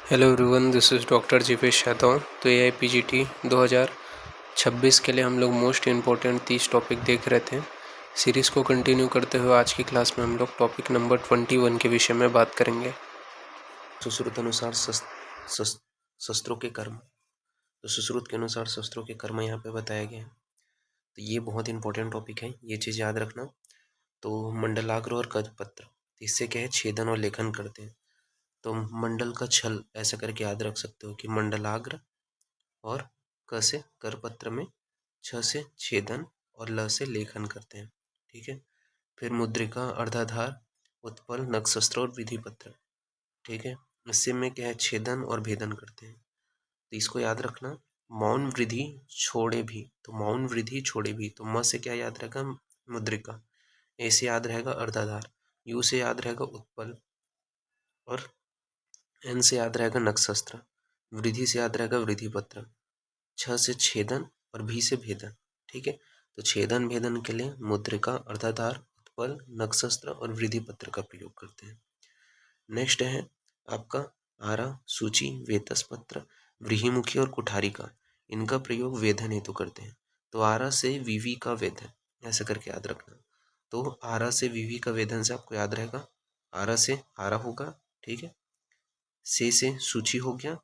Hello everyone, this is doctor Jivesh Yadav. तो AIPGT 2026 के लिए हम लोग मोस्ट इम्पोर्टेंट 30 टॉपिक देख रहे थे। सीरीज़ को कंटिन्यू करते हुए आज की क्लास में हम लोग टॉपिक नंबर 21 के विषय में बात करेंगे। सुश्रुत अनुसार शस्त्रों के कर्म। तो सुश्रुत के अनुसार शस्त्रों के कर्म यहाँ पे बताया गया है। तो ये बहुत इंपॉर्टेंट टॉपिक है, ये चीज़ याद रखना। तो मंडलाग्र और करपत्र, इससे क्या है, छेदन और लेखन करते हैं। तो मंडल का छल ऐसा करके याद रख सकते हो कि मंडलाग्र और क से करपत्र में, छ से छेदन और ल से लेखन करते हैं। ठीक है। फिर मुद्रिका, अर्धाधार, उत्पल, नक्षस्त्र और विधि पत्र। ठीक है। इससे में क्या है, छेदन और भेदन करते हैं। तो इसको याद रखना। मौन वृद्धि छोड़े भी, तो मौन वृद्धि छोड़े भी, तो म से क्या याद रहेगा, मुद्रिका। ए से याद रहेगा अर्धाधार। यू से याद रहेगा उत्पल और एन से याद रहेगा नक्षस्त्र। वृद्धि से याद रहेगा वृद्धि पत्र। छ से छेदन और भी से भेदन। ठीक है। तो छेदन भेदन के लिए मुद्रिका, अर्धाधार, उत्पल, नक्षस्त्र और वृद्धि पत्र का प्रयोग करते हैं। नेक्स्ट है आपका आरा, सूची, वेतस पत्र, व्रीहिमुखी और कुठारी का, इनका प्रयोग वेधन हेतु करते हैं। तो आरा से विवि का वेधन, ऐसा करके याद रखना। तो आरा से विवि का वेधन से आपको याद रहेगा, आरा से आरा होगा। ठीक है। से सूची हो गया,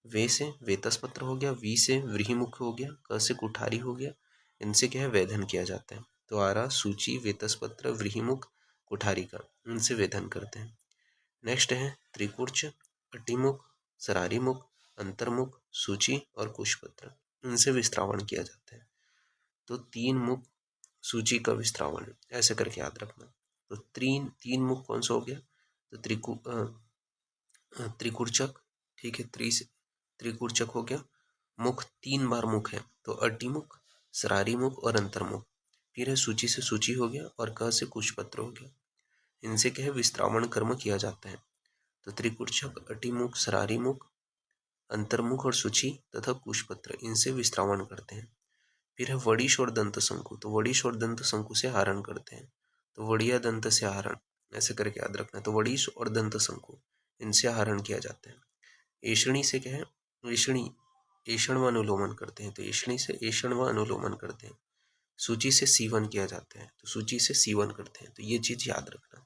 वे से वेतस पत्र हो गया, वी से व्रीहिमुख हो गया, क से कुठारी हो गया। इनसे क्या है, वेधन किया जाता है। तो आरा, सूची, वेतस पत्र, व्रीहिमुख, कुठारी का, इनसे वेधन करते हैं। नेक्स्ट है त्रिकुर्च, अटिमुख, सरारीमुख, अंतर्मुख, सूची और कुशपत्र, इनसे विस्त्रावण किया जाता है। तो तीन मुख सूची का विस्त्रावण, ऐसे करके याद रखना। तो तीन मुख कौन सा हो गया, तो त्रिकुर्चक। ठीक है। त्रिकुर्चक हो गया। मुख 3 बार मुख है, तो अटिमुख, सरारी मुख और अंतर्मुख। फिर है सूची से सूची हो गया और क से कुशपत्र हो गया। इनसे क्या है, विस्त्रावण कर्म किया जाता है। तो त्रिकुर्चक, अटिमुख, सरारी मुख, अंतर्मुख और सूची तथा कुशपत्र, इनसे विस्त्रावण करते हैं। फिर है वड़िश और दंत शंकु, तो वड़िश और दंत शंकु से आहरण करते हैं। तो वड़िया दंत से आहरण, ऐसे करके याद रखना। तो वड़िश और दंत शंकु, इनसे आहरण किया जाता है। ऐषणी से क्या है, ऐषणी ऐषण व अनुलोमन करते हैं। तो ऐषणी से ऐषण व अनुलोमन करते हैं। सूची से सीवन किया जाता है, तो सूची से सीवन करते हैं। तो ये चीज याद रखना।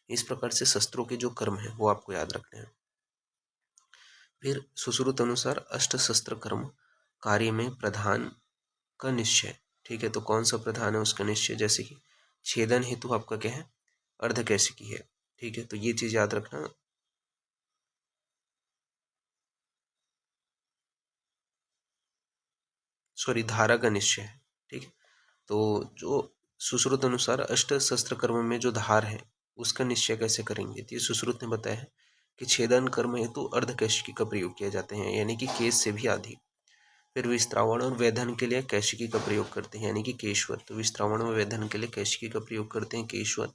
इस प्रकार से शस्त्रों के जो कर्म है वो आपको याद रखने हैं। फिर सुश्रुत अनुसार अष्ट शस्त्र कर्म कार्य में प्रधान का निश्चय। ठीक है। तो कौन सा प्रधान है उसका निश्चय, जैसे कि छेदन हेतु आपका क्या है, अर्धकैशिकी है। ठीक है। तो ये चीज याद रखना। सॉरी, धारा का निश्चय है। ठीक है। तो जो सुश्रुत अनुसार अष्ट शस्त्र कर्म में जो धार है उसका निश्चय कैसे करेंगे, तो ये सुश्रुत ने बताया है कि छेदन कर्म हेतु अर्धकैशिकी का प्रयोग किया जाते हैं, यानी कि केश से भी अधिक। फिर विस्त्रावण और वेधन के लिए कैशिकी का प्रयोग करते हैं, यानी कि केशवत। तो विस्त्रावण और वेधन के लिए कैशिकी का प्रयोग करते हैं, केशवत।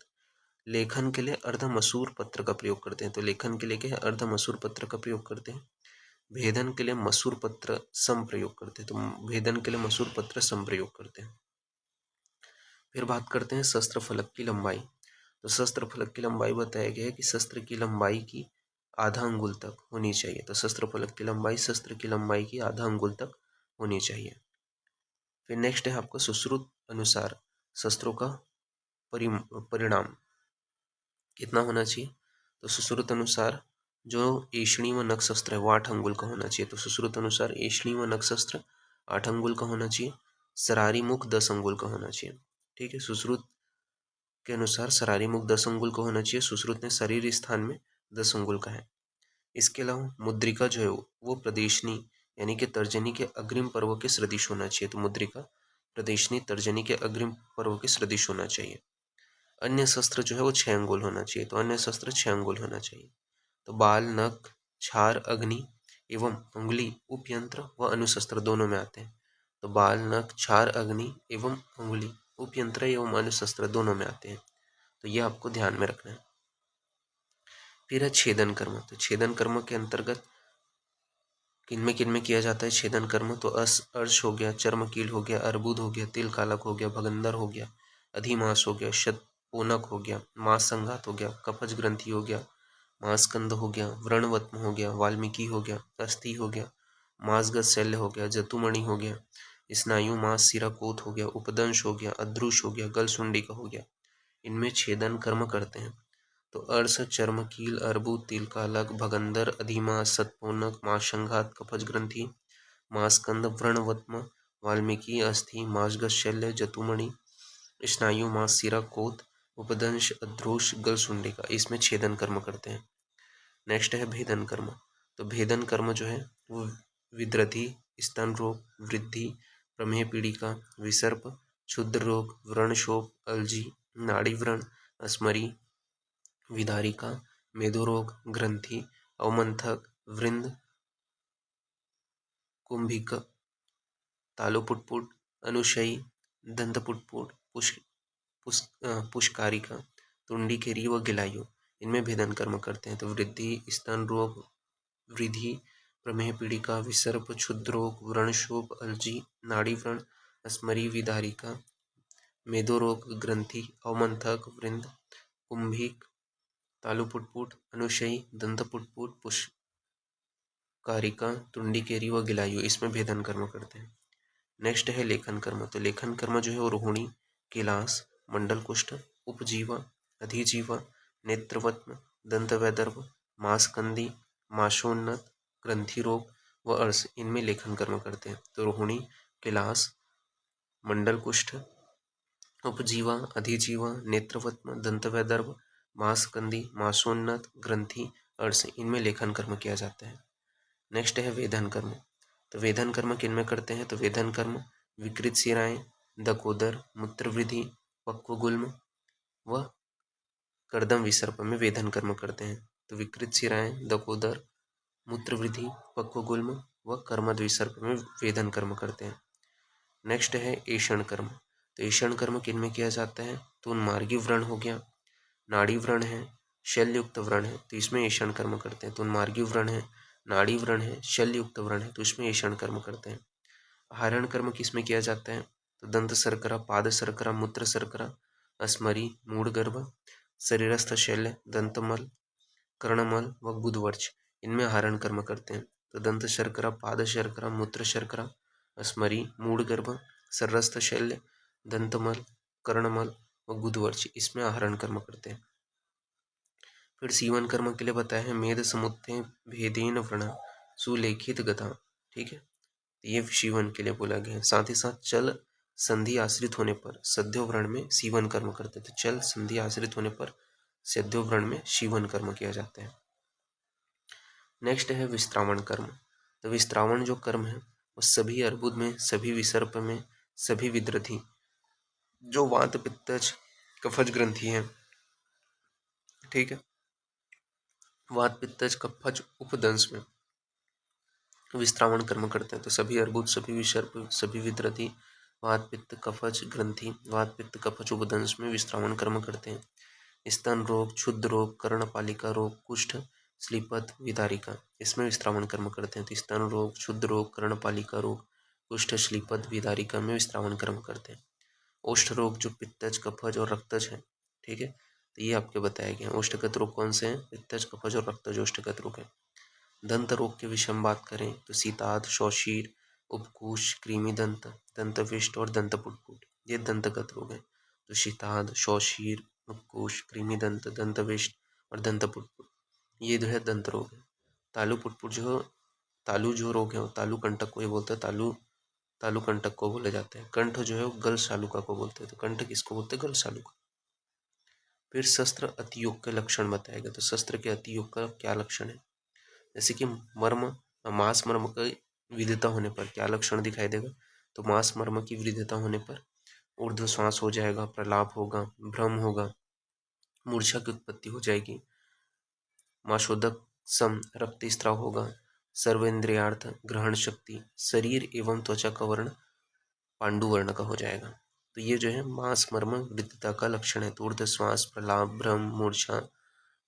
लेखन के लिए अर्ध मसूर पत्र का प्रयोग करते हैं। तो लेखन के लिए क्या है, अर्ध मसूर पत्र का प्रयोग करते हैं। भेदन के लिए मसूर पत्र सम प्रयोग करते हैं। तो भेदन के लिए मसूर पत्र सम प्रयोग करते हैं। फिर बात करते हैं शस्त्र फलक की लंबाई। तो शस्त्र फलक की लंबाई बताया गया है कि शस्त्र की लंबाई की आधा अंगुल तक होनी चाहिए। तो शस्त्र फलक की लंबाई शस्त्र की लंबाई की आधा अंगुल तक होनी चाहिए। फिर नेक्स्ट है आपका सुश्रुत अनुसार शस्त्रों का परिणाम कितना होना चाहिए। तो सुश्रुत अनुसार जो ऐषणी व नख शस्त्र है वो 8 अंगुल का होना चाहिए। तो सुश्रुत अनुसार ऐषणी व नख शस्त्र 8 अंगुल का होना चाहिए। सरारी मुख 10 अंगुल का होना चाहिए। ठीक है। सुश्रुत के अनुसार सरारी मुख 10 अंगुल का होना चाहिए। सुश्रुत ने शरीर स्थान में 10 अंगुल का है। इसके अलावा मुद्रिका जो है वो प्रदेशनी यानी कि तर्जनी के अग्रिम पर्व के सदृश होना चाहिए। तो मुद्रिका प्रदेशनी तर्जनी के अग्रिम पर्व के सदृश होना चाहिए। अन्य शस्त्र जो है वो 6 अंगुल होना चाहिए। तो अन्य शस्त्र 6 अंगुल होना चाहिए। तो बाल, नख, छार, अग्नि एवं उंगली उपयंत्र व अनुशस्त्र दोनों में आते हैं। तो बाल, नख, छार, अग्नि एवं उंगली उपयंत्र एवं अनुशस्त्र दोनों में आते हैं। तो ये आपको ध्यान में रखना है। फिर है छेदन कर्म। तो छेदन कर्म के अंतर्गत किन में किया जाता है छेदन कर्म। तो अर्श हो गया, चर्मकील हो गया, अर्बुद हो गया, तिल कालक हो गया, भगंदर हो गया, अधिमास हो गया, शतपोनक हो गया, मांस संघात हो गया, कफज ग्रंथि हो गया, मांसकंद हो गया, व्रणवत्म हो गया, वाल्मीकि हो गया, अस्थि हो गया, मांसगत शल्य हो गया, जतुमणि हो गया, स्नायु मांस सिराकोत हो गया, उपदंश हो गया, अद्रुष हो गया, गलसुंडिका हो गया। इनमें छेदन कर्म करते हैं। तो अर्स, चर्म, कील, अर्बुद, तिलकालक, भगंदर, अधिमास, सतपोनक, मांसंघात, कफज ग्रंथि, मांसकंद, व्रणवत्म, वाल्मीकि, अस्थि, मांसगत शल्य, जतुमणि, स्नायु मांस सिराकोत, उपदंश, अद्रोष, गलसुंडिका, इसमें छेदन कर्म करते हैं। नेक्स्ट है भेदन कर्म। तो भेदन कर्म जो है वो विद्रधि, स्तन रोग, वृद्धि, प्रमेह पीड़िका, विसर्प, क्षुद्र रोग, व्रणशोप, अलजी, नाड़ी व्रण, अस्मरी, विदारिका, मेदोरोग, ग्रंथि, अवमंथक, वृंद, कुंभिक, तालुपुटपुट, अनुशयी, दंतपुटपुट, पुष्कारिका, तुंडिकेरी व गिलायु, इनमें भेदन कर्म करते हैं। तो वृद्धि, स्तन रोग, वृद्धि, प्रमेह पीड़िका, विसर्प, क्षुद्रोग, व्रणशोप, अलजी, नाड़ी व्रण, अस्मरी, विदारिका, मेदोरोग, ग्रंथि, अवमंथक, वृंद, कुंभिक, तालुपुटपुट, अनुशयी, दंतपुटपुट, पुष्कारिका, तुंडिकेरी व गिलायु, इसमें भेदन कर्म करते हैं। नेक्स्ट है लेखन कर्म। तो लेखन कर्म जो है वो रोहिणी, किलास, मंडल कुष्ठ, उपजीवा, अधिजीवा, नेत्रवत्म, दंतवैदर्भ, मांसकंदी, माशोन्नत, ग्रंथि रोग व अर्स, इनमें लेखन कर्म करते हैं। तो रोहिणी, किलास, मंडल कुष्ठ, उपजीवा, अधिजीवा, नेत्रवत्म, दंतवैदर्भ, मांसकंदी, माशोन्नत, ग्रंथि, अर्स, इनमें लेखन कर्म किया जाता है। नेक्स्ट है वेधन कर्म। तो वेधन कर्म किन में करते हैं? तो वेधन कर्म विकृत शिराएं, दकोदर, मूत्रवृद्धि, पक्वगुल्म व कर्दम विसर्प में वेधन कर्म करते हैं। तो विकृत शिराएं, दकोदर, मूत्रवृद्धि, पक्वगुल्म व कर्मद विसर्प में वेधन कर्म करते हैं। नेक्स्ट है ऐषण कर्म। तो ऐषण कर्म किन में किया जाता है? तो उन्मार्गी व्रण हो गया, नाड़ी व्रण है, शल्युक्त व्रण है, तो इसमें ऐषण कर्म करते हैं। तो उन्मार्गी व्रण है, नाड़ी व्रण है, शल्युक्त व्रण है, तो इसमें ऐषण कर्म करते हैं। आहरण कर्म किस में किया जाता है? तो दंत शर्करा, पाद शर्करा, मूत्र शर्करा, अस्मरी, मूढ़गर्भ, शरीरस्थ शैल्य, दंतमल, कर्णमल व गुदवर्च, इनमें आहरण कर्म करते हैं। तो दंत शर्करा, पाद शर्करा, मूत्र शर्करा, अस्मरी, मूढ़गर्भ, शरीरस्थ शैल्य, दंतमल, कर्णमल व गुदवर्च, इसमें आहरण कर्म करते हैं। फिर सीवन कर्म के लिए बताया है मेद समुत्थे भेदेन व्रण सुलेखित गता, ठीक है, ये सीवन के लिए बोला गया है। साथ ही साथ चल संधि आश्रित होने पर सद्यो व्रण में सीवन कर्म करते थे। चल संधि आश्रित होने पर सद्यो व्रण में सीवन कर्म किया जाता है। नेक्स्ट है विस्त्रावण कर्म। तो विस्त्रावण जो कर्म है वो सभी अर्बुद में, सभी विसर्प में, सभी विद्रथी, जो वात पित्तज कफज ग्रंथि है, ठीक है, वात पित्तज कफज उपदंश में विस्त्रावण कर्म करते हैं। तो सभी अर्बुद, सभी विसर्प, सभी विद्रथी, वात पित्त कफज ग्रंथि, वात पित्त कफज उपदंश में विस्त्रावण कर्म करते हैं। स्तन रोग, क्षुद्र रोग, कर्णपालिका रोग, कुष्ठ, श्लीपत, विदारिका, इसमें विस्त्रावण कर्म करते हैं। तो स्तन रोग, क्षुद्र रोग, कर्णपालिका रोग, कुष्ठ, श्लीपत, विदारिका में विस्त्रावण कर्म करते हैं। ओष्ठ रोग जो पित्तज, कफज और रक्तज है, ठीक है, तो ये आपके बताए गए हैं। ओष्ठगत रोग कौन से हैं? पित्तज, कफज और रक्तज ओष्ठगत रोग है। दंत रोग के विषय में बात करें तो सीताद, शौशीर, उपकुश, कृमि दंत, दंतविष्ट और दंतपुटपुट, ये दंतगत रोग है। तो शीताद, शौशीर, उपकुश, कृमि दंत, दंतविष्ट और दंतपुटपुट, ये जो है दंत रोग है। तालु पुटपुट जो तालु जो रोग है वो तालु कंटक को ही बोलते हैं, तालु कंटक को बोले जाते हैं। कंठ जो है वो गल शालुका को बोलते हैं। तो कंठ किसको बोलते हैं? गल शालुका। फिर शस्त्र अतियोग के लक्षण बताया गया। तो शस्त्र के अतियोग का क्या लक्षण है? जैसे कि मर्म, मांस मर्म का विधता होने पर क्या लक्षण दिखाई देगा? तो मांस मर्म की विधता होने पर ऊर्ध्व श्वास हो जाएगा, प्रलाप होगा, भ्रम होगा, मूर्छा की उत्पत्ति हो जाएगी, माशोदक सम रक्तस्राव होगा, सर्वेंद्रियार्थ ग्रहण शक्ति, शरीर एवं त्वचा का वर्ण पांडु वर्ण का हो जाएगा। तो ये जो है मांस मर्म विधता का लक्षण है। तो ऊर्ध्व श्वास, प्रलाप, भ्रम, मूर्छा,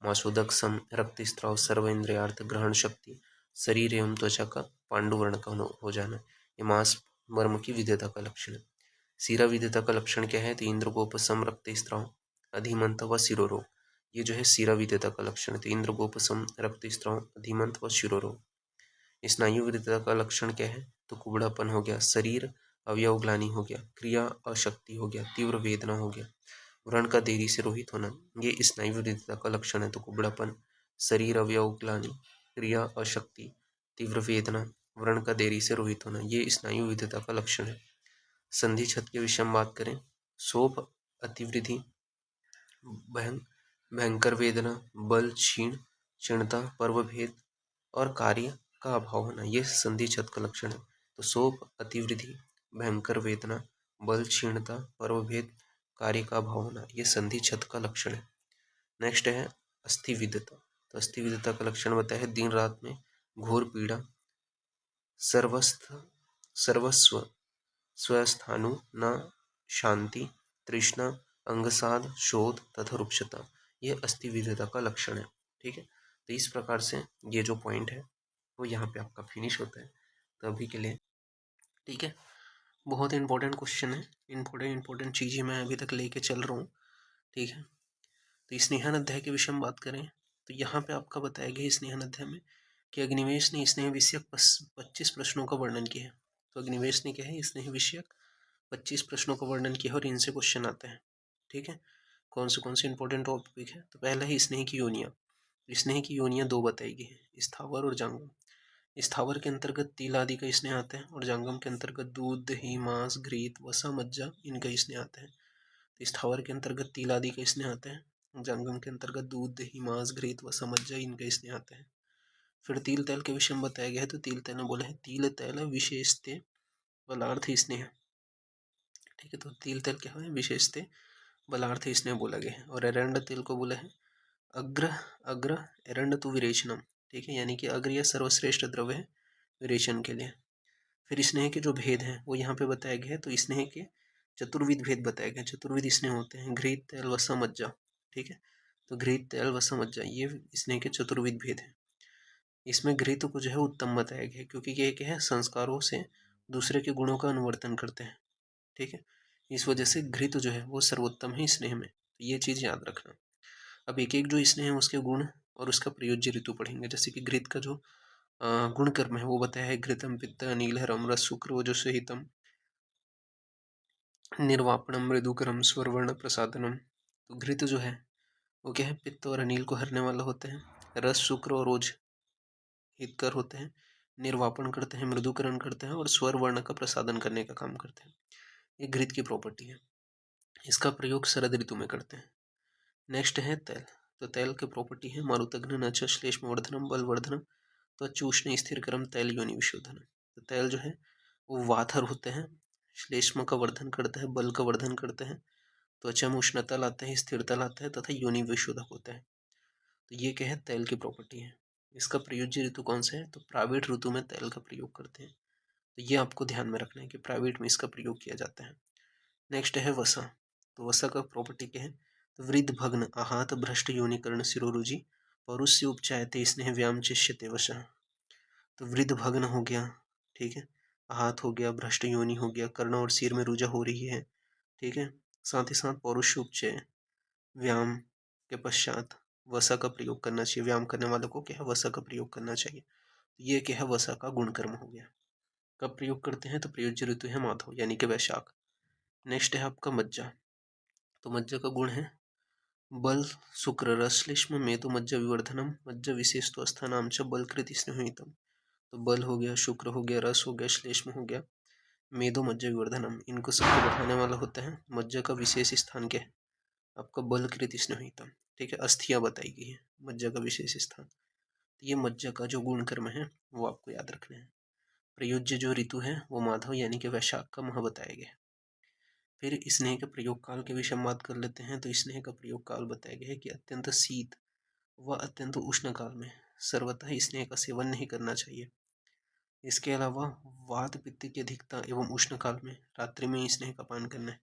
माशोदक सम रक्तस्राव, सर्वेंद्रियार्थ ग्रहण शक्ति, शरीर एवं त्वचा का पांडु वर्ण का हो जाना, ये मांस मर्म की विधता का लक्षण है। शिरा विधता का लक्षण क्या है? तो इंद्रगोप सम रक्तस्राव, अधिमंत व शिरोरोग, ये जो है सीराविधता का लक्षण है। तो इंद्र गोपसम, रक्तस्राव, धीमंत व शिरोरोग। स्नायु विधता का लक्षण क्या है? तो कुबड़ापन हो गया, शरीर अवयव ग्लानि हो गया, क्रिया अशक्ति हो गया, तीव्र वेदना हो गया, व्रण का देरी से रोहित होना, ये स्नायु विधता का लक्षण है। तो कुबड़ापन, शरीर अवयव ग्लानि, क्रिया अशक्ति, तीव्र वेदना, व्रण का देरी से रोहित होना, ये स्नायु विधता का लक्षण है। संधि छत के विषय में बात करें, शोभ, अतिवृद्धि, भयंकर वेदना, बल क्षीण, क्षीणता, पर्वभेद और कार्य का अभाव होना, ये संधि छत का लक्षण है। तो शोभ, अतिवृद्धि, भयंकर वेदना, बल क्षीणता, पर्वभेद, कार्य का अभाव होना, ये संधि छत का लक्षण है। नेक्स्ट है अस्थिविधता। तो अस्थिविधता का लक्षण बताया है, दिन रात में घोर पीड़ा, सर्वस्व स्वस्थानु न शांति, तृष्णा, अंगसाद, शोध तथा रुक्षता, ये अस्थिविधता का लक्षण है। ठीक है, तो इस प्रकार से ये जो पॉइंट है वो यहाँ पे आपका फिनिश होता है। तो अभी के लिए ठीक है, बहुत इंपॉर्टेंट क्वेश्चन है, इंपॉर्टेंट चीज़ें मैं अभी तक लेके चल रहा हूँ। ठीक है, तो स्नेहन अध्याय के विषय में बात करें तो यहाँ पे आपका बताया गया स्नेहन अध्याय में कि अग्निवेश ने स्नेह विषयक 25 प्रश्नों का वर्णन किया है। तो अग्निवेश ने क्या है, स्नेह विषयक 25 प्रश्नों का वर्णन किया और इनसे क्वेश्चन आते हैं। ठीक है, कौन से इंपॉर्टेंट टॉपिक है? तो पहला है स्नेह की योनियाँ। स्नेह की योनियाँ दो बताई गई हैं, स्थावर और जांगम। स्थावर के अंतर्गत तिल आदि का स्नेह आता है और जांगम के अंतर्गत दूध, दही, मांस, घृत, वसा, मज्जा इनका स्नेह आता है। तो स्थावर के अंतर्गत तिल आदि का स्नेह आता है, जांगम के अंतर्गत दूध, दही, मांस, घृत, वसा, मज्जा इनका स्नेह आता है। फिर तिल तैल के विषय में बताया गया है। तो तिल तैल ने बोला है तिल तैल विशेषते बलार्थ स्नेह। ठीक है, तो तिल तैल क्या है, विशेषते बलार्थ स्नेह बोला गया है। और एरंड तिल को बोला है अग्र अग्र एरंड तु विरेचनम। ठीक है, यानी कि अग्र या सर्वश्रेष्ठ द्रव्य है विरेचन के लिए। फिर स्नेह के जो भेद हैं वो यहाँ पे बताया गया है। तो स्नेह के चतुर्विध भेद बताए गए। चतुर्विध स्नेह होते हैं, घृत, तैल, वसा, मज्जा। ठीक है, तो घृत, तैल, वसा, मज्जा ये स्नेह के चतुर्विध भेद हैं। इसमें घृत को जो है उत्तम बताया गया है, क्योंकि ये क्या है, संस्कारों से दूसरे के गुणों का अनुवर्तन करते हैं। ठीक है, इस वजह से घृत जो है वो सर्वोत्तम है स्नेह में। तो ये चीज़ याद रखना। अब एक एक जो स्नेह है उसके गुण और उसका प्रयोज्य ऋतु पढ़ेंगे। जैसे कि घृत का जो गुण कर्म है वो बताया है, घृतम पित्त अनिल रस शुक्र ओजो सहितम निर्वापणम मृदुकरम स्वरवर्ण प्रसादनम। तो घृत जो है वो क्या है, पित्त और अनिल को हरने वाला होते हैं, रस, शुक्र और ओज हितकर होते हैं, निर्वापन करते हैं, मृदुकरण करते हैं और स्वर वर्ण का प्रसादन करने का काम करते हैं। ये घृत की प्रॉपर्टी है। इसका प्रयोग शरद ऋतु में करते हैं। नेक्स्ट है तैल। तो तैल की प्रॉपर्टी है मारुतघ्न नच श्लेष्म वर्धनम बलवर्धनम तो चूष्ण स्थिरकरम तैल योनि विशोधनम। तो तैल जो है वो वाथर होते हैं, श्लेष्म का वर्धन करता है, बल का वर्धन करते हैं, त्वचा में उष्णता लाते हैं, स्थिरता लाता है तथा योनि विशोधक होता है। तो ये क्या है, तैल की प्रॉपर्टी है। इसका प्रयोज्य ऋतु कौन सा है? तो प्राइवेट ऋतु में तैल का प्रयोग करते हैं। तो ये आपको ध्यान में रखना है कि प्राइवेट में इसका प्रयोग किया जाता है। नेक्स्ट है वसा। तो वसा का प्रॉपर्टी क्या है? तो वृद्ध भग्न आहत भ्रष्ट योनिकर्ण शिरोरुजि पौरुष्य उपचायते स्नेह व्याम चिष्यते वशः। तो वृद्ध भग्न हो गया, ठीक है, आहत हो गया, भ्रष्ट योनि हो गया, कर्ण और सिर में रुजा हो रही है, ठीक है, साथ ही साथ पौरुष उपचय व्यायाम के पश्चात वसा का प्रयोग करना चाहिए। व्यायाम करने वालों को क्या है, वसा का प्रयोग करना चाहिए। ये क्या है, वसा का गुणकर्म हो गया। कब प्रयोग करते हैं? तो प्रयोज्य ऋतु है माधव यानी कि वैशाख। नेक्स्ट है आपका मज्जा। तो मज्जा का गुण है बल, शुक्र, रश्लेष्म मेदु मज्जा विवर्धनम मज्जा विशेष तो स्थानाम च बलकृत स्नेहितम। तो बल हो गया, शुक्र हो गया, रस हो गया, श्लेष्म हो गया, मेदो मज्जा विवर्धनम, इनको सबको बढ़ाने वाला होता है। मज्जा का विशेष स्थान क्या है? आपका बलकृत स्नेहितम। ठीक है, अस्थियां बताई गई है मज्जा का विशेष स्थान। तो ये मज्जा का जो गुण कर्म है वो आपको याद रखना है। प्रयोज्य जो ऋतु है वो माधव यानी कि वैशाख का माह बताया गया है। फिर स्नेह के प्रयोग काल के विषय में बात कर लेते हैं। तो स्नेह का प्रयोग काल बताया गया है कि अत्यंत शीत व अत्यंत उष्ण काल में सर्वथा स्नेह का सेवन नहीं करना चाहिए। इसके अलावा वात पित्त की अधिकता एवं उष्ण काल में रात्रि में स्नेह का पान करना है।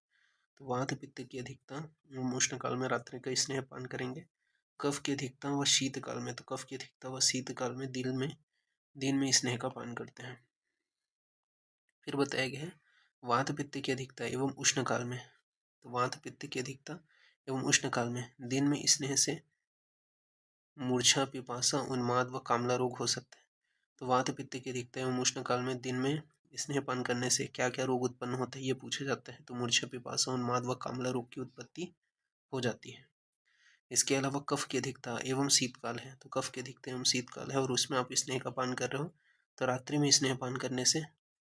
तो वात पित्त की अधिकता एवं उष्ण काल में रात्रि का स्नेह पान करेंगे। कफ की अधिकता व शीत काल में, तो कफ की अधिकता व शीत काल में दिन में स्नेह का पान करते हैं। फिर बताया गया है वात पित्त की अधिकता एवं उष्ण काल में। तो वात पित्त की अधिकता एवं उष्ण काल में दिन में स्नेह से मूर्छा, पिपासा, उन्माद व कामला रोग हो सकते हैं। तो वात पित्त की अधिकता एवं उष्ण काल में दिन में स्नेहपान करने से क्या क्या रोग उत्पन्न होते हैं ये पूछा जाता है। तो मूर्छा, पिपासा, उन्माद व कामला रोग की उत्पत्ति हो जाती है। इसके अलावा कफ की अधिकता एवं शीतकाल है। तो कफ की अधिकता एवं शीतकाल है और उसमें आप स्नेह का पान कर रहे हो तो रात्रि में स्नेह पान करने से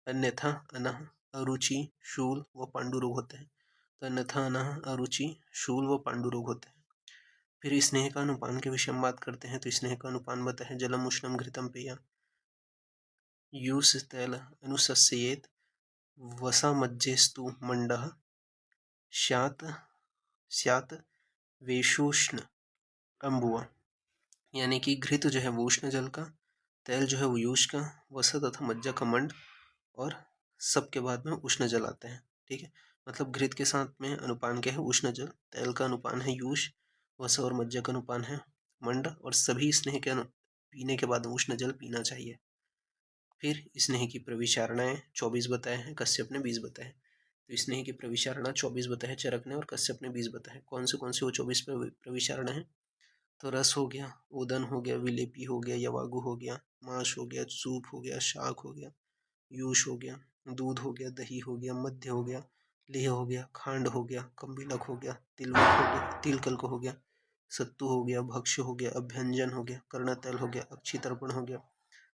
अन्यथा अनह, अरुचि, शूल व पांडु रोग होते हैं। तो अन्यथा अनह, अरुचि, शूल व पांडु रोग होते हैं। फिर स्नेह का अनुपान के विषय में बात करते हैं। तो स्नेह का अनुपान बताया है जलम उष्णम घृतम पेय यूस तैल अनुसस्येत वसामज्जेस्तु मंडः स्यात् स्यात् वेशोष्ण अम्बुआ। यानी कि घृत जो है वो उष्ण जल का, तेल जो है वो यूष का, वसा तथा मज्जा का मंड और सबके बाद में उष्ण जल आता है। ठीक है, मतलब घृत के साथ में अनुपान क्या है उष्ण जल, तेल का अनुपान है यूष, वसा और मज्जा का अनुपान है मंड और सभी स्नेह के पीने के बाद उष्ण जल पीना चाहिए। फिर स्नेह की प्रविचारणाएं 24 बताए हैं, कश्यप ने 20 बताए। तो स्नेह की प्रविचारणा 24 बताए चरक ने और कश्यप ने 20 बताए। कौन से वो 24 प्रविचारणा है? तो रस हो गया, ओदन हो गया, विलेपी हो गया, यवागु हो गया, मांस हो गया, सूप हो गया, शाक हो गया, यूष हो गया, दूध हो गया, दही हो गया, मध्य हो गया, लेह हो गया, खांड हो गया, कम्बिलक हो गया, तिलवक हो गया, तिलकल्क हो गया, सत्तू हो गया, भक्ष्य हो गया, अभ्यंजन हो गया, कर्णतैल हो गया, अक्षी तर्पण हो गया,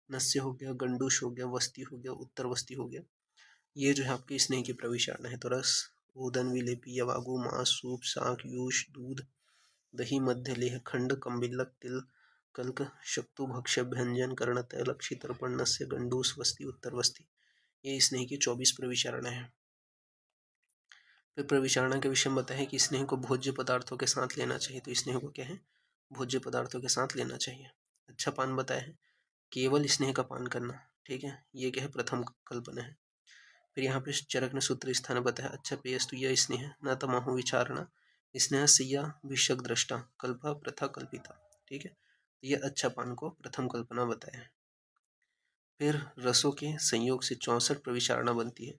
नस्य हो गया, गंडूश हो गया, वस्ती हो गया, उत्तर वस्ती हो गया। ये जो है आपकी स्नेह की प्रविचारणा है। तो रस, ओदन, विलेपी, यवागु, मांस, सूप, शाक, यूष, दूध, दही, मध्य, लेह, खंड, कम्बिलक, तिल कल्क, शक्तु, भक्ष्य, व्यंजन, कर्णतैल, अक्षी तर्पण, नस्य, गंडूस, वस्ती, उत्तर वस्ती। ये स्नेह की 24 प्रविचारणा है। फिर प्रविचारणा के विषय में बताया है कि स्नेह को भोज्य पदार्थों के साथ लेना चाहिए। तो स्नेह को क्या है भोज्य पदार्थों के साथ लेना चाहिए। अच्छा पान बताया है केवल स्नेह का पान करना। ठीक है, ये क्या है प्रथम कल्पना है। फिर यहाँ पे चरक ने सूत्र स्थान बताया अच्छा पेयस्तु यह स्नेह न तमाहु विचारणा स्नेह सिया विषक दृष्टा कल्पा प्रथा कल्पिता। ठीक है, यह अच्छा पान को प्रथम कल्पना बताया है। फिर रसों के संयोग से 64 प्रविचारणा बनती है।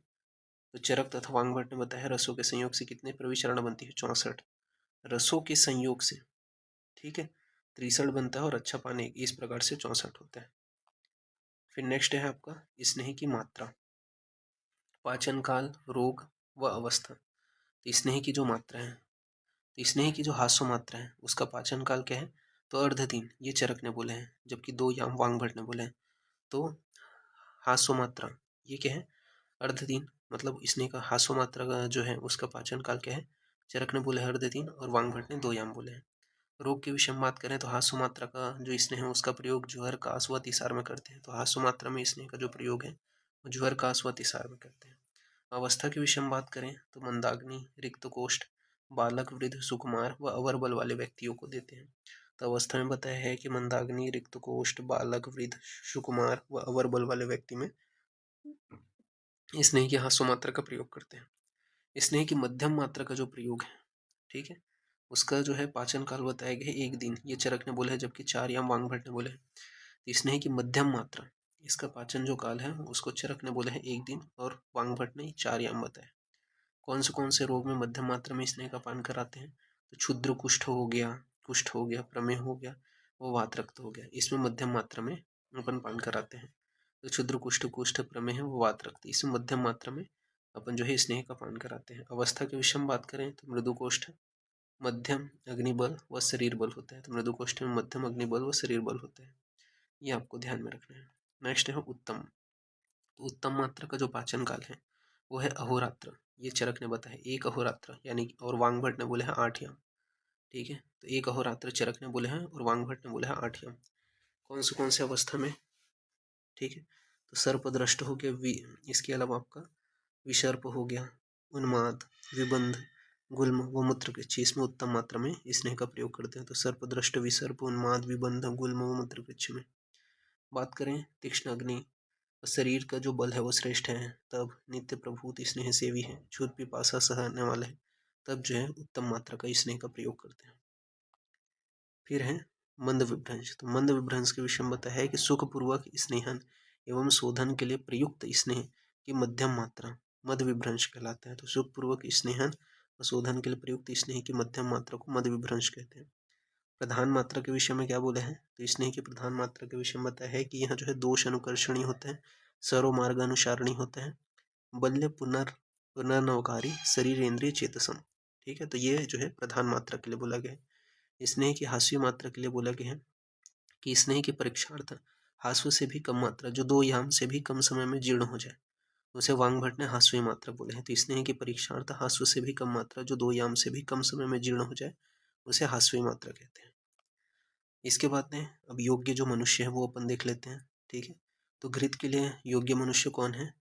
तो चरक तथा वांगभट ने बताया रसों के संयोग से कितने प्रविचारणा बनती है 64 रसों के संयोग से। ठीक है, 63 बनता है और अच्छा पान इस प्रकार से 64 होता है। फिर नेक्स्ट है आपका स्नेह की मात्रा, पाचन काल, रोग व अवस्था। तो स्नेह की जो मात्रा है, तो स्नेह की जो हास्य मात्रा है उसका पाचन काल क्या है तो अर्ध दिन, ये चरक ने बोले हैं, जबकि 2 याम वांगभट ने बोले हैं। तो हास्य मात्रा ये क्या है अर्ध दिन, मतलब स्नेह का हास्य मात्रा का जो है उसका पाचन काल क्या है चरक ने बोले अर्ध दिन और वांगभट ने 2 याम बोले हैं। रोग के विषय में बात करें तो हास्य मात्रा का जो स्नेह है उसका प्रयोग जुहर, कास व तिसार में करते हैं। तो हास्य मात्रा में स्नेह का जो प्रयोग है वो जुहर, कास व तिसार में करते हैं। अवस्था के विषय में बात करें तो मंदाग्नि, रिक्त कोष्ठ, बालक, वृद्ध, सुकुमार व अवर बल वाले व्यक्तियों को देते हैं। तो अवस्था में बताया है कि मंदाग्नि, रिक्त कोष्ठ, बालक, वृद्ध, सुकुमार व अवर बल वाले व्यक्ति में स्नेह की हास्य मात्रा का प्रयोग करते हैं। स्नेह की मध्यम मात्रा का जो प्रयोग है, ठीक है, उसका जो है पाचन काल बताया गया है 1 दिन, ये चरक ने बोला है, जबकि 4 याम वांगभट ने बोले हैं। तो स्नेह की मध्यम मात्रा इसका पाचन जो काल है उसको चरक ने बोले हैं 1 दिन और वांगभट ने 4 याम बताया। कौन से रोग में मध्यम मात्रा में स्नेह का पान कराते हैं तो क्षुद्र कुष्ठ हो गया, प्रमेह हो गया, वो वात रक्त हो गया, इसमें मध्यम मात्रा में अपन पान कराते हैं। तो क्षुद्र कुष्ठ प्रमेह वो वात रक्त, इसमें मध्यम मात्रा में अपन जो है स्नेह का पान कराते हैं। अवस्था के विषय में बात करें तो मृदु कोष्ठ, मध्यम अग्निबल व शरीर बल होता है। तो मृदु कोष्ठ में मध्यम अग्निबल व शरीर बल होता है, ये आपको ध्यान में रखना है। नेक्स्ट है उत्तम। तो उत्तम मात्रा का जो पाचन काल है वो है अहोरात्र, ये चरक ने बताया 1 अहोरात्र, यानी और वांगभट ने बोले हैं 8 याम। ठीक है, तो 1 अहोरात्र चरक ने बोले हैं और वांगभट ने बोले हैं 8 याम। कौन से अवस्था में, ठीक है, तो सर्पदृष्ट हो गया, इसके अलावा आपका विसर्प हो गया, उन्माद, विबंध, गुल्म व मूत्रकृच्छ, इसमें उत्तम मात्रा में स्नेह का प्रयोग करते हैं। तो सर्पदृष्ट, विसर्प, उन्माद, विबंध, गुल्म व मूत्रकृच्छ में बात करें तीक्ष्ण अग्नि, शरीर का जो बल है वो श्रेष्ठ है, तब नित्य प्रभूत स्नेह सेवी है, क्षुद पिपासा सहने वाला है, तब जो है उत्तम मात्रा का स्नेह का प्रयोग करते हैं। फिर है मंद विभ्रंश। तो मंद विभ्रंश के विषय में बताया है कि सुखपूर्वक स्नेहन एवं शोधन के लिए प्रयुक्त स्नेह की मध्यम मात्रा मद विभ्रंश कहलाता है। तो सुखपूर्वक स्नेहन और शोधन के लिए प्रयुक्त स्नेह की मध्यम मात्रा को मद विभ्रंश कहते हैं। प्रधान मात्रा के विषय में क्या बोले हैं, तो स्नेह की प्रधान मात्रा के विषय में बताया है कि यहाँ जो है दोष अनुकर्षणी होते हैं, सर्व मार्ग अनुसारणी होते हैं, बल्य पुनर्नवकारी शरीर इंद्रिय चेतसम। ठीक है, तो ये जो है प्रधान मात्रा के लिए बोला गया है। स्नेह की हास्य मात्रा के लिए बोला गया है कि स्नेह के परीक्षार्थ हास्व से भी कम मात्रा, जो 2 याम से भी कम समय में जीर्ण हो जाए, उसे वांग भट्ट ने हास्वी मात्रा बोले हैं। तो स्नेह के परीक्षार्थ हास्व से भी कम मात्रा, जो 2 याम से भी कम समय में जीर्ण हो जाए, उसे हास्वी मात्रा कहते हैं। इसके बाद में अब योग्य जो मनुष्य है वो अपन देख लेते हैं। ठीक है, तो घृत के लिए योग्य मनुष्य कौन है,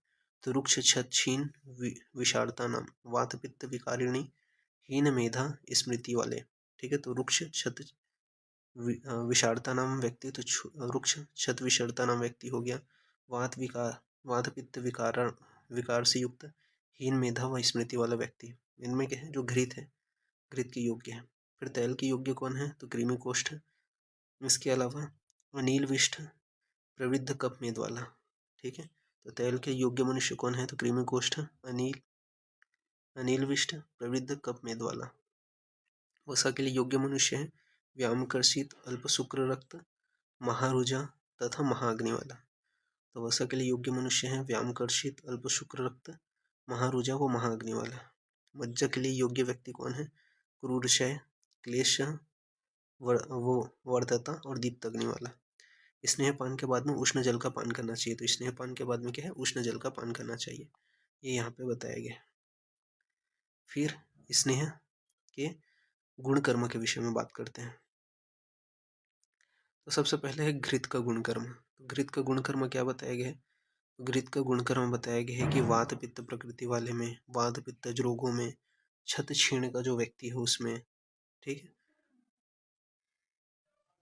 तो रुक्ष छत क्षीण विषाणता नाम वात पित्त विकारिणी हीन मेधा स्मृति वाले। ठीक है, तो रुक्ष छत विषाणता नाम व्यक्ति, तो रुक्ष छत विषाणता नाम व्यक्ति हो गया। वात पित्त विकार से युक्त हीन मेधा व स्मृति वाला व्यक्ति, इनमें क्या है, जो घृत है, घृत के योग्य है। फिर तैल के योग्य कौन है, तो कृमि कोष्ठ। इसके अलावा अनिल विष्ठ प्रवृद्ध कप मेद वाला। ठीक है, तो तैल के योग्य मनुष्य कौन है, तो कृमि कोष्ठ, अनिल विष्ठ प्रवृद्ध कप मेद वाला। वसा के लिए योग्य मनुष्य है व्यामकर्षित अल्प शुक्र रक्त महारुजा तथा महाअग्नि वाला। तो वसा के लिए योग्य मनुष्य है व्यामकर्षित अल्प शुक्र रक्त महारुजा व महाअग्नि वाला। मज्जा के लिए योग्य व्यक्ति कौन है, क्रूरशय क्लेश वो वर्धता और दीप्त अग्नि वाला। स्नेह पान के बाद में उष्ण जल का पान करना चाहिए, तो स्नेह पान के बाद में क्या है, उष्ण जल का पान करना चाहिए, ये यहाँ पे बताया गया। फिर स्नेह के गुण कर्म के विषय में बात करते हैं। तो सबसे पहले है घृत का गुणकर्म। तो घृत का गुणकर्म क्या बताया गया है, घृत का गुणकर्म बताया गया है कि वात पित्त प्रकृति वाले में, वात पित्त रोगों में, छत छीण का जो व्यक्ति है उसमें। ठीक है,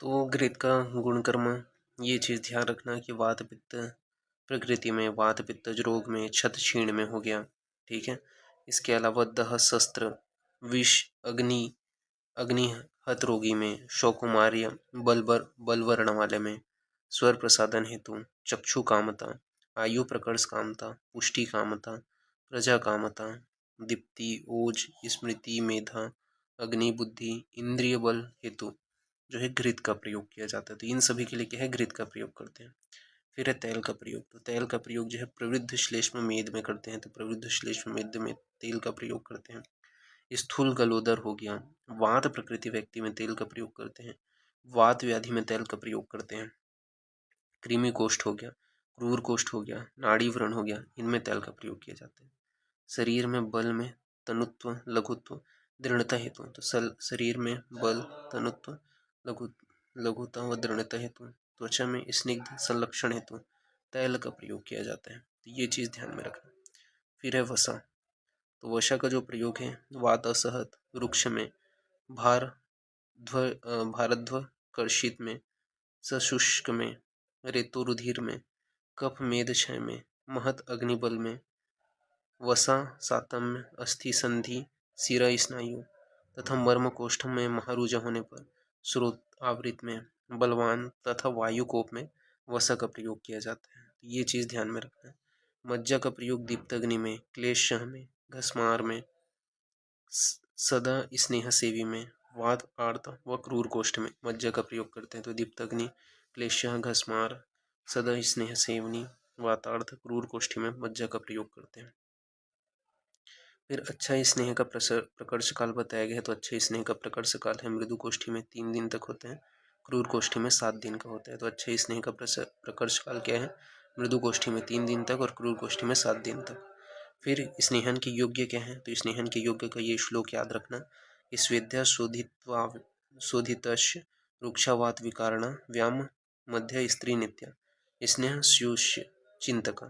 तो घृत का गुणकर्म ये चीज़ ध्यान रखना कि वात पित्त प्रकृति में, वात पित्त रोग में, छत छीण में हो गया। ठीक है, इसके अलावा दह शस्त्र विष अग्नि हत रोगी में, शौकुमार्य बलवर्ण वाले में, स्वर प्रसादन हेतु, चक्षु कामता, आयु प्रकर्ष कामता, पुष्टि कामता, प्रजा कामता, दीप्ति ओज स्मृति मेधा अग्नि बुद्धि इंद्रिय बल हेतु जो है घृत का प्रयोग किया जाता है। तो इन सभी के लिए क्या है, घृत का प्रयोग करते हैं। फिर है तैल का प्रयोग। तो तैल का प्रयोग जो है प्रवृद्ध श्लेष्म मेद में करते हैं, तो प्रवृद्ध श्लेष्म मेद में तेल का प्रयोग करते हैं। स्थूल गलोदर हो गया, वात प्रकृति व्यक्ति में तेल का प्रयोग करते हैं, वात व्याधि में तेल का प्रयोग करते हैं। कृमि कोष्ठ हो गया, क्रूर कोष्ठ हो गया, नाड़ी व्रण हो गया, इनमें तेल का प्रयोग किया जाता है। शरीर में बल में तनुत्व लघुत्व दृढ़ता हेतु, तो शरीर में बल तनुत्व लघुता व दृढ़ता हेतु, त्वचा में स्निग्ध संलक्षण हेतु तैल का प्रयोग किया जाता है। तो ये चीज़ ध्यान में रखना। फिर है वसा। तो वसा का जो प्रयोग है वात असहत वृक्ष में, भारद्व कर्षित में, सशुष्क में, रेतो रुधिर में, कफ मेद क्षय में, महत अग्निबल में, वसा सातम्य अस्थि संधि सिरा स्नायु तथा मर्म कोष्ठ में महारुजा होने पर, स्रोत आवृत में, बलवान तथा वायु कोप में वसा का प्रयोग किया जाता है। ये चीज़ ध्यान में रखना है। मज्जा का प्रयोग दीप्तग्नि में, क्लेश में, घस्मार में, सदा स्नेह सेवी में, वात आर्त व क्रूर कोष्ठ में मज्जा का प्रयोग करते हैं। तो दीप्तग्नि क्लेश घस्मार सदा स्नेह सेवनी वातार्थ क्रूर कोष्ठी में मज्जा का प्रयोग करते हैं। फिर अच्छा स्नेह का प्रकर्ष काल बताया गया है। तो अच्छा स्नेह का प्रकर्ष काल है मृदु कोष्ठी में 3 दिन तक होते हैं, क्रूर कोष्ठी में 7 दिन का होता है। तो अच्छा स्नेह का प्रकर्ष काल क्या है, मृदु कोष्ठी में 3 दिन तक और क्रूर कोष्ठी में 7 दिन तक। फिर स्नेहन के योग्य क्या है, तो स्नेहन के योग्य का ये श्लोक याद रखना। स्वेद्या शोधितश्च रुक्षावात विकारणा व्याम मध्य स्त्री नित्या स्नेह स्यूष्य चिंतका,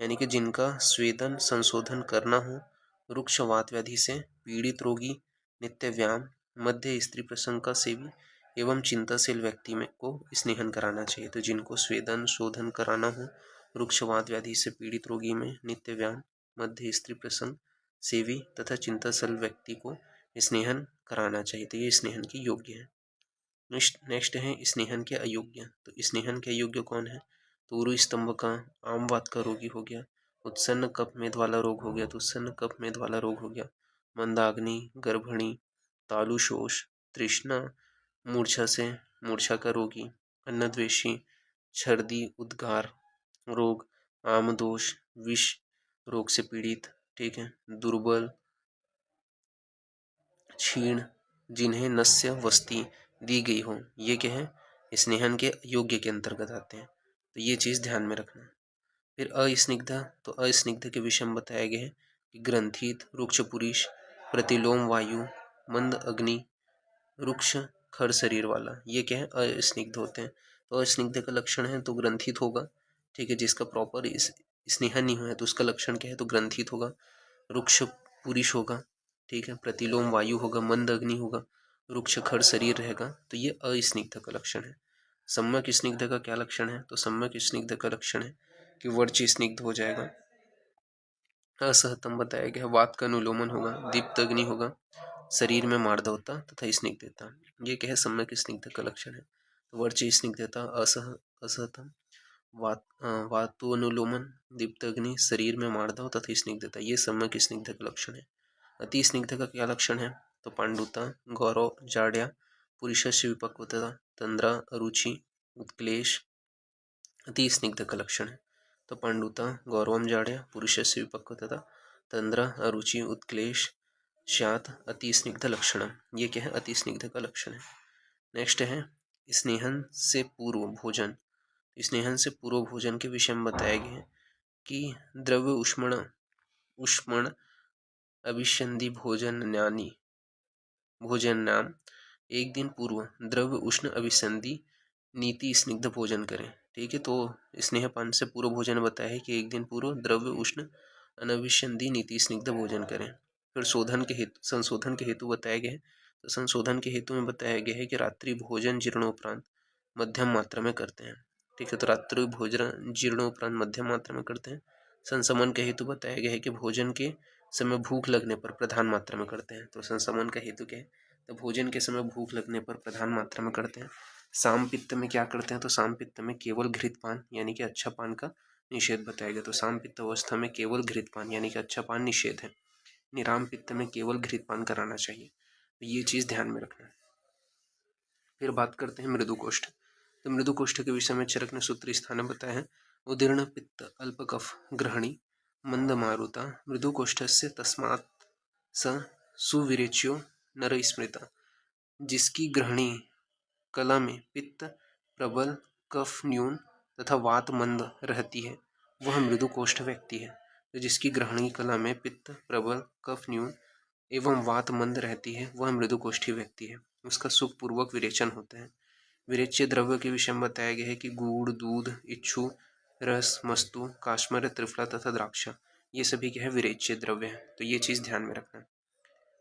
यानी कि जिनका स्वेदन संशोधन करना हो, रुक्षवात व्याधि से पीड़ित रोगी, नित्य व्याम, मध्य स्त्री प्रसंग का सेवी एवं चिंताशील व्यक्ति में को स्नेहन कराना चाहिए। तो जिनको स्वेदन शोधन कराना हो, रुक्षवात व्याधि से पीड़ित रोगी में, नित्य व्याम, मध्य स्त्री प्रसंग सेवी तथा चिंताशील व्यक्ति को स्नेहन कराना चाहिए। तो ये स्नेहन के योग्य है। नेक्स्ट है स्नेहन के अयोग्य। तो स्नेहन के अयोग्य कौन है, तो उरु स्तंभ का, आमवात का रोगी हो गया, उत्सन्न कफ मेद वाला रोग हो गया, तो उत्सन्न कफ मेद वाला रोग हो गया, मंदाग्नि, गर्भिणी, तालुशोष, तृष्णा, मूर्छा से, मूर्छा का रोगी, अन्नद्वेषी, छर्दी उद्गार रोग, आमदोष, विष रोग से पीड़ित, ठीक है, दुर्बल, क्षीण, जिन्हें नस्य वस्ती दी गई हो, ये क्या है, स्नेहन के योग्य के अंतर्गत आते हैं, तो ये चीज़ ध्यान में रखना। फिर अस्निग्ध, तो अस्निग्ध के विषय में बताया गया है कि ग्रंथित, रुक्ष पुरुष, प्रतिलोम वायु, मंद अग्नि, रुक्ष खर शरीर वाला, ये क्या है, अस्निग्ध होते हैं। तो अस्निग्ध का लक्षण है तो ग्रंथित होगा, ठीक है, जिसका प्रॉपर स्नेहन नहीं हुआ तो उसका लक्षण क्या है, तो ग्रंथित होगा, रुक्ष पुरुष होगा, ठीक है, प्रतिलोम वायु होगा, मंद अग्नि होगा, रुक्ष खर शरीर रहेगा, तो ये अस्निग्ध का लक्षण है। सम्यक स्निग्ध का क्या लक्षण है, तो सम्यक स्निग्ध का लक्षण है कि वर्च स्निग्ध हो जाएगा, असहतम बताया गया, वात का अनुलोमन होगा, दीप्त अग्नि होगा, शरीर में मार्दवता तथा स्निग्धता, ये क्या है, सम्यक स्निग्ध का लक्षण है। तो वर्च स्निग्धता, असहतम, वातु अनुलोमन, दीप्त अग्नि, शरीर में मार्दव तथा स्निग्धता, ये सम्यक स्निग्ध का लक्षण है। अति स्निग्ध का क्या लक्षण है, तो पांडुता, गौरव, जाड्या, पुरुषस्य विपक्वता, तंद्रा, अरुचि, उत्क्लेश, अति स्निग्ध का लक्षण है। तो पांडुता, गौरवम, जाड्या, पुरुषस्य विपक्वता, तंद्रा, अरुचि, उत्क्लेश, स्यात् अति स्निग्ध लक्षण, ये क्या है, अति स्निग्ध का लक्षण है। नेक्स्ट है स्नेहन से पूर्व भोजन। स्नेहन से पूर्व भोजन के विषय में बताया गया है कि द्रव्य उष्मण अभिसंधि भोजनाम, एक दिन पूर्व द्रव्य उष्ण अभिसंधि नीति स्निग्ध भोजन करें, ठीक है। तो स्नेहपान से पूर्व भोजन बताया है कि एक दिन पूर्व द्रव्य उष्ण अनभिसंधि नीति स्निग्ध भोजन करें। फिर संशोधन के हेतु बताया गया है, तो संशोधन के हेतु में बताया गया है कि रात्रि भोजन जीर्णोपरांत मध्यम मात्रा में करते हैं, ठीक है। तो रात्रि भोजन जीर्णोपरांत मध्यम मात्रा में करते हैं। संशमन के हेतु बताया गया है कि भोजन के समय भूख लगने पर प्रधान मात्रा में करते हैं। तो संशमन का हेतु क्या है, तो भोजन के समय भूख लगने पर प्रधान मात्रा में करते हैं। साम पित्त में क्या करते हैं, तो साम पित्त में केवल घृत पान यानी कि अच्छा पान का निषेध बताया गया। तो साम पित्त अवस्था में केवल घृत पान यानी कि अच्छा पान निषेध है। निराम पित्त में केवल घृत पान कराना चाहिए, तो ये चीज़ ध्यान में रखना है। फिर बात करते हैं मृदुकोष्ठ। तो मृदुकोष्ठ के विषय में चरक ने सूत्र स्थान बताया है, उदीर्ण पित्त अल्प कफ ग्रहणी मंद मारुता मृदुकोष्ठस्य तस्मात् स सुविरेच्यो नर स्मृता, जिसकी ग्रहणी कला में पित्त प्रबल, कफ न्यून तथा वात मंद रहती है वह मृदुकोष्ठ व्यक्ति है। तो जिसकी ग्रहणी कला में पित्त प्रबल, कफ न्यून एवं वात मंद रहती है वह मृदुकोष्ठी व्यक्ति है। उसका सुखपूर्वक विरेचन होता है। विरेच्य द्रव्य के विषय में बताया गया है कि गुड़, दूध, इच्छु, रस, मस्तु, काश्मीर, त्रिफला तथा द्राक्षा, ये सभी क्या है, विरेच्य द्रव्य है। तो ये चीज़ ध्यान में रखना।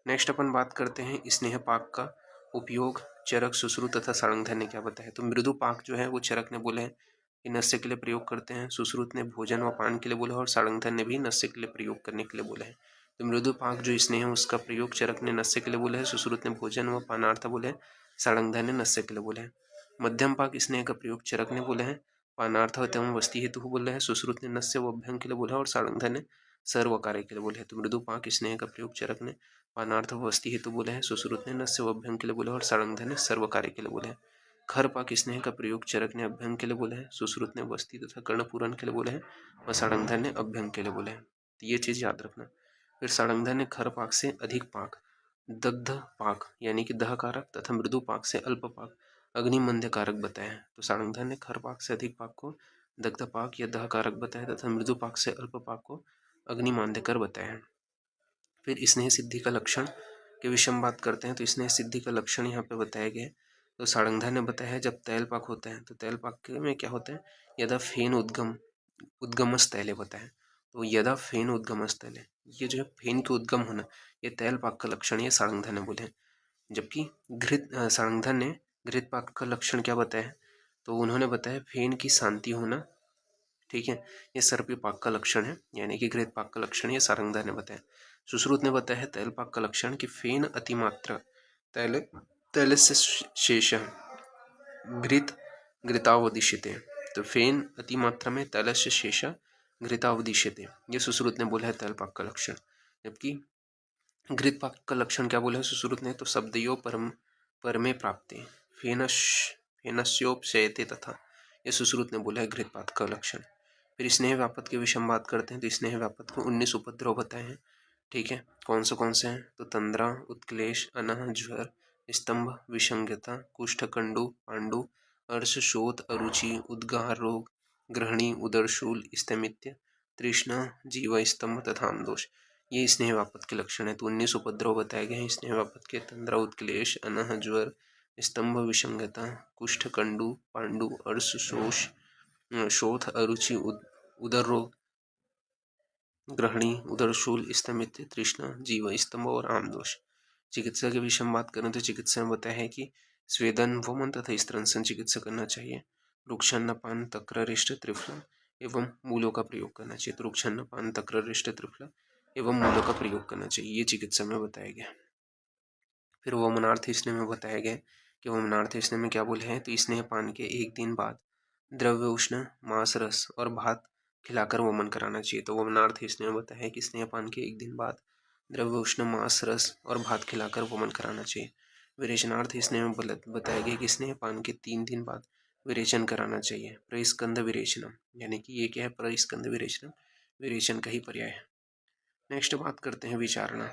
नेक्स्ट अपन बात करते हैं स्नेह पाक का उपयोग चरक, सुश्रुत तथा सारंगधर ने क्या बताया। तो मृदु पाक जो है वो चरक ने बोले हैं कि नस्य के लिए प्रयोग करते हैं, सुश्रुत ने भोजन व पान के लिए बोला और सारंगधर ने भी नस्य के लिए प्रयोग करने के लिए बोला है। तो मृदु पाक जो स्नेह है उसका प्रयोग चरक ने नस्य के लिए बोला है, सुश्रुत ने भोजन व पानार्थ बोले हैं, सारंगधर ने नस्य के लिए बोले हैं। मध्यम पाक स्नेह का प्रयोग चरक ने बोले हैं, पानार्थ एवं वस्ती हेतु बोले हैं, सुश्रुत ने नस्य व अभ्यंग के लिए बोला है और सारंगधर ने सर्व कार्य के लिए बोले हैं। तो मृदु पाक स्नेह का प्रयोग चरक ने पानार्थ वस्ती हेतु बोले हैं, सुश्रुत ने नस्य व अभ्यंग के लिए बोला और सारंगधर ने सर्व कार्य के लिए बोले हैं। खर पाक स्नेह का प्रयोग चरक ने अभ्यंग के लिए बोले हैं, सुश्रुत ने वस्ती तथा कर्णपूरन के लिए बोले हैं और सारंगधर ने अभ्यंग के लिए बोले हैं। तो ये चीज़ याद रखना। फिर सारंगधर ने खर पाक से अधिक पाक, दग्ध पाक यानी कि दह कारक तथा मृदु पाक से अल्प पाक अग्निमंद्य कारक बताया है। तो सारंगधर ने खर पाक से अधिक पाक को दग्ध पाक या दह कारक बताया तथा मृदु पाक से अल्प पाक को अग्निमांद्यकर बताया है। फिर स्नेह सिद्धि का लक्षण के विषय में बात करते हैं। तो स्नेह सिद्धि का लक्षण यहाँ पे बताया गया है। तो सारंगधर ने बताया है जब तैल पाक होता है तो तैल पाक में क्या होता है, यदा फेन उद्गमस तैले बताया। तो यदा फेन उद्गमस तैले, ये जो है फेन के उद्गम होना, ये तैल पाक का लक्षण ये सारंगधर ने बोले हैं। जबकि सारंगधर ने घृत पाक का लक्षण क्या बताया है, तो उन्होंने बताया फेन की शांति होना, ठीक है, ये सर्पी पाक का लक्षण है यानी कि घृत पाक का लक्षण ये सारंगधर ने बताया। सुश्रुत ने बताया है तैल पाक का लक्षण कि फेन अतिमात्रा तैल से शेष घृत घृतावदिश्यते। तो फेन अतिमात्रा में तैल से शेष घृतावदिश्यते, ये सुश्रुत ने बोला है तैल पाक का लक्षण। जबकि घृत पाक का लक्षण क्या बोला है सुश्रुत ने, तो शब्दयो परमे प्राप्ते फेनस्योपशयते तथा, ये सुश्रुत ने बोला है घृतपात का लक्षण। फिर स्नेह व्यापक के विषय में बात करते हैं। तो स्नेह व्यापक को 19 उपद्रव बताए हैं। ठीक है, कौन से हैं? तो तंद्रा, उत्क्लेश, अनह, ज्वर, स्तंभ, विसंगता, कुष्ठ, कंडु, पांडु, अर्श, शोथ, अरुचि, उद्गार रोग, ग्रहणी, उदरशूल, स्तमित्य, तृष्णा, जीव स्तंभ तथा आमदोष, ये स्नेह व्यापक के लक्षण है। तो 19 उपद्रव बताए गए हैं स्नेह व्यापक के। तंद्रा, उत्क्लेश, अनह, ज्वर, स्तंभ, विसंगता, कुष्ठ, कंडु, पांडु, अर्श, शोथ, अरुचि, उदर रोग, ग्रहणी, उदरशूल, स्तमित, तृष्णा, जीव स्तंभ और आमदोष। चिकित्सा के विषय में बात करें तो चिकित्सा में बताया है कि स्वेदन, वमन तथा स्तनसन चिकित्सा करना चाहिए। रुक्षान्नपान, तक्ररिष्ट, त्रिफला एवं मूलों का प्रयोग करना चाहिए। तो रुक्षान्नपान, तक्ररिष्ट, त्रिफला एवं मूलों का प्रयोग करना चाहिए, ये चिकित्सा में बताया गया। फिर वमनार्थ स्नेह में बताया गया कि वमनार्थ स्नेह में क्या बोले हैं? तो स्नेह पान के 1 दिन बाद द्रव्य उष्ण, मांस, रस और भात खिलाकर वमन कराना चाहिए। तो वमनार्थ स्नेह में बताया है कि स्नेहपान के 1 दिन बाद द्रव्य उष्ण, मांस, रस और भात खिलाकर वमन कराना चाहिए। विरेचनार्थ स्नेह में बताया गया कि स्नेहपान के 3 दिन बाद विरेचन कराना चाहिए। प्रस्कंद विरेचनम, यानी कि ये क्या है? प्रस्कंद विरेचनम, विरेचन का ही पर्याय है। नेक्स्ट बात करते हैं विचारणा।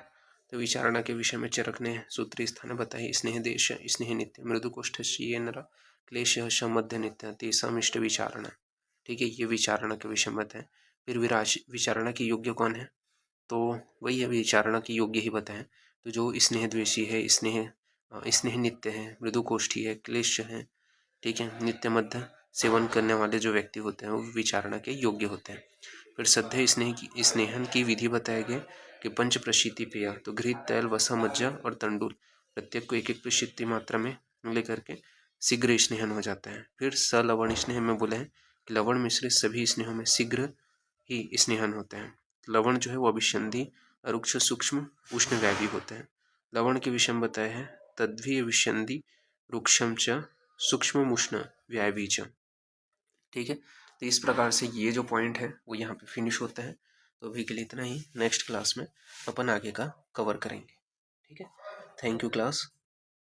तो विचारणा के विषय में चरक ने सूत्री स्थान बताई। स्नेह देश, स्नेह नित्य, मृदु कोष्ठ नर, क्लेश मध्य नित्य, तेषाम इष्ट विचारणा। ठीक है, ये विचारणा के विषय में बताएं। फिर विचारणा की योग्य कौन है? तो वही है, विचारणा की योग्य ही बताएं। तो जो स्नेह द्वेषी है, स्नेह नित्य है, मृदु कोष्ठी है, क्लेश है, ठीक है, नित्य मध्य सेवन करने वाले जो व्यक्ति होते हैं वो विचारणा के योग्य होते हैं। फिर सद्य स्नेहन की विधि बताया गया कि पंच प्रशीति पेय, तो घृत, तैल, वसा, मज्जा और तंडुल प्रत्येक को 1-1 प्रशीति मात्रा में लेकर के शीघ्र स्नेहन हो जाता है। फिर सलवण स्नेह में बोले हैं कि लवण मिश्रित सभी स्नेहों में शीघ्र ही स्नेहन होते हैं। लवण जो है वो अभिसंधि, अरुक्ष, सूक्ष्म, उष्ण, व्यापी होते हैं। लवण के विषय में बताया है तद्वी विसंधि, रुक्षम च, सूक्ष्म, उष्ण, व्यापी च। ठीक है, तो इस प्रकार से ये जो पॉइंट है वो यहाँ पे फिनिश होता है। तो अभी के लिए इतना ही, नेक्स्ट क्लास में अपन आगे का कवर करेंगे। ठीक है, थैंक यू क्लास।